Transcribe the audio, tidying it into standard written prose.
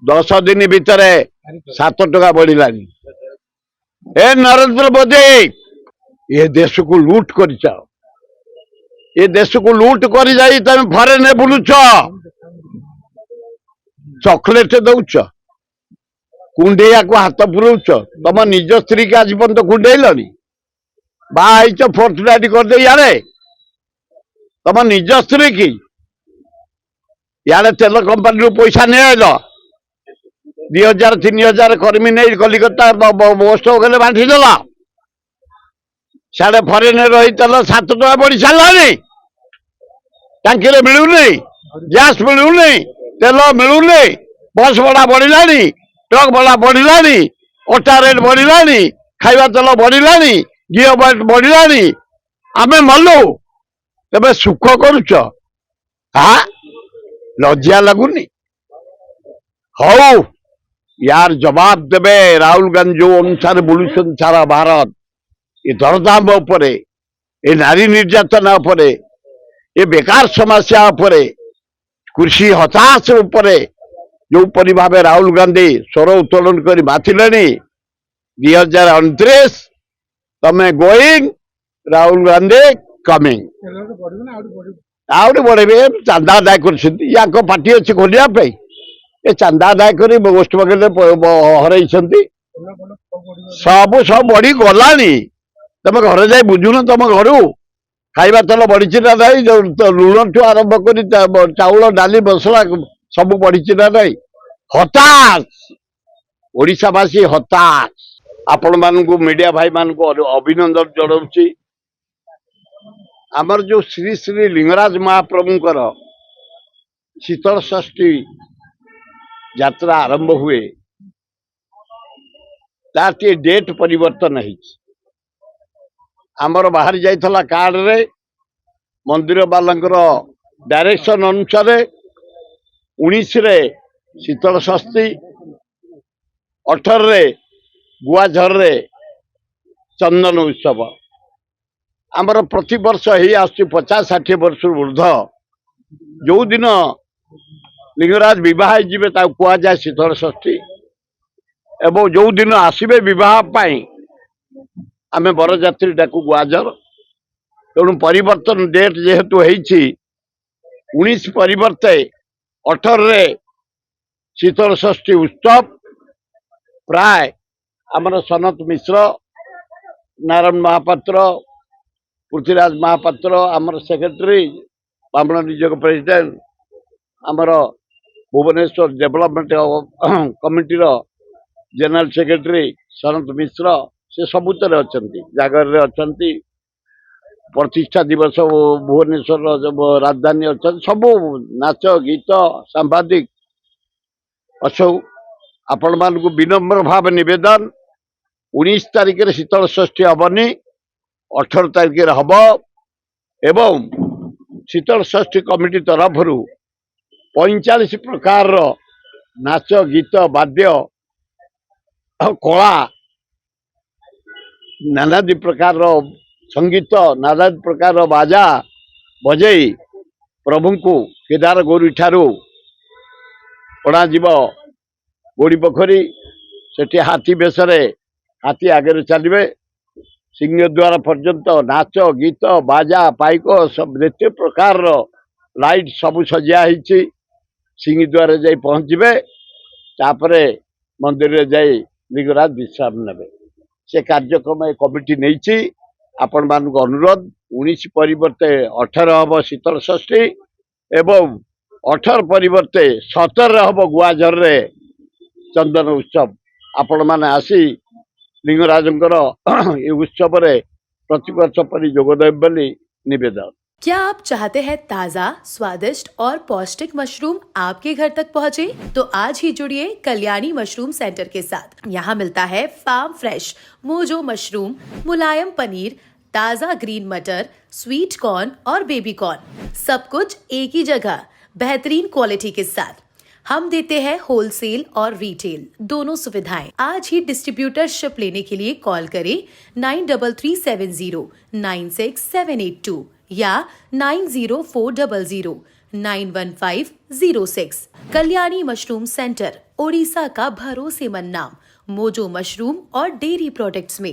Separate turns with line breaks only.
10 दिन भितर 7 टका बढ़िलानी। ए नरेंद्र मोदी ये देश को लूट कर ये देश को लूट कर जाई तुम फरेन बुलुच चॉकलेट दौच कुंडेया को हाथ पुरौच तुम निज स्त्री के आज पर्यंत कुंडेलनी बाईच फोर्टुनाटी कर दे यारे तुम निज स्त्री की यारे तेल कंपानी पैसा नहीं 2000 3000 कर्मी नहीं कलिकता मोस्ट गले बांटीदेला साढ़े फरेन रही तेल 7 टका बढ़ी सारे टांकी मिलूनी गैस मिलूनी तेल मिलूनी बस भड़ा बढ़िलानी ट्रक भड़ा बढ़िलानी अटा रेट बढ़िलानी खाଇବା तेल बढ़िलानी घी बढ़िलानी आमे मलु तबे सुख करुच हाँ लज्जा लगुनी हौ यार जवाब देवे राहुल गांधी जो अनुसार बुलून सारा भारत ये दरदाम उपरे ये नारी निर्यातना उपरे ये बेकार समस्या उपरे कृषि हताश उपरे जो परि भाव राहुल गांधी स्वर उत्तोलन कर बाथिले 2029 तमे going Rahul Gandhi coming out बढ़े चांदा आदाय कर पार्टी अच्छी खोलिया ये चांदा आदाय कर वेस्ट बंगाल हर सब सब बढ़ी गलानी तुम घर जा बुझुन तुम घर खाଇବା तेल बढ़ी ना नहीं लुण ठू आरंभ कर चाउल डाली मसला सब बढ़ी ना नहीं हताश ओडिशावासी हताश आपण मानू मीडिया भाई मान अभिनंदन जनाऊँगी आमर जो श्री श्री लिंगराज महाप्रभुंकर शीतल षष्ठी यात्रा आरंभ हुए तार डेट परिवर्तन है आमर बाहर जाइथला कार्ड रे मंदिर बालांकर डायरेक्शन अनुसार 19 रे शीतल षष्ठी 18 रे गुआझर रे चंदन उत्सव आमर प्रति वर्ष ही आस 50-60 वर्ष ऊर्ध जो दिन लिंगराज विवाह जीवे कह जाए शीतल षष्ठी एवं जो दिन आसबे विवाह आमे बरजात्री डाकू गुआझर तेणु परिवर्तन डेट जेहेतु होती 19 परिवर्ते 18 रे शीतल षष्ठी उत्सव प्राय आमर सनत मिश्र नारायण महापात्र पृथ्वीराज महापात्र आमर सेक्रेटरी ब्राह्मण निजोग प्रेसिडेंट आमर Bhubaneswar development committee general secretary Sanat Mishra से सबुतर अच्छा जगार अच्छा प्रतिष्ठा दिवस भुवनेश्वर राजधानी अच्छा सब नाच गीत सांबादिक असौ आपण मान विनम्र भाव निवेदन 19 तारिख शीतल षष्ठी हबनी 18 तारिख हम एवं शीतल षष्ठी कमिटी तरफ 45 प्रकार नाच गीत वाद्य कला नानादी प्रकार संगीत नानादी प्रकार बाजा बजई प्रभु को केदार गौरी ठारू पड़ा जीव गोड़ी पोखरी सेठी हाथी बेसरे हाथी आगे चलिए सिंहद्वार पर्यंत नाच गीत बाजा पाइक सब जेते प्रकार लाइट सब सजा सिंहद्वार जा पहुँचे तापर मंदिर जाई लिंगराज विश्राम ने से कार्यक्रम कमिटी नहीं आपण मान अनुरोध 19 परिवर्ते 18 हम शीतल षष्ठी एवं 18 परिवर्ते 17 हम गुआझर रे चंदन उत्सव आपण मैंने आसी लिंगराजंकर ये उत्सव प्रतिवर्ष पर जोगदेव बोली निवेदन।
क्या आप चाहते हैं ताज़ा, स्वादिष्ट और पौष्टिक मशरूम आपके घर तक पहुंचे? तो आज ही जुड़िए कल्याणी मशरूम सेंटर के साथ। यहाँ मिलता है फार्म फ्रेश मोजो मशरूम, मुलायम पनीर, ताज़ा ग्रीन मटर, स्वीट कॉर्न और बेबी कॉर्न, सब कुछ एक ही जगह बेहतरीन क्वालिटी के साथ। हम देते हैं होलसेल और रिटेल दोनों सुविधाएं। आज ही डिस्ट्रीब्यूटरशिप लेने के लिए कॉल करें 9337096782 या 9040091506। कल्याणी मशरूम सेंटर, ओडिशा का भरोसेमंद नाम मोजो मशरूम और डेयरी प्रोडक्ट्स में।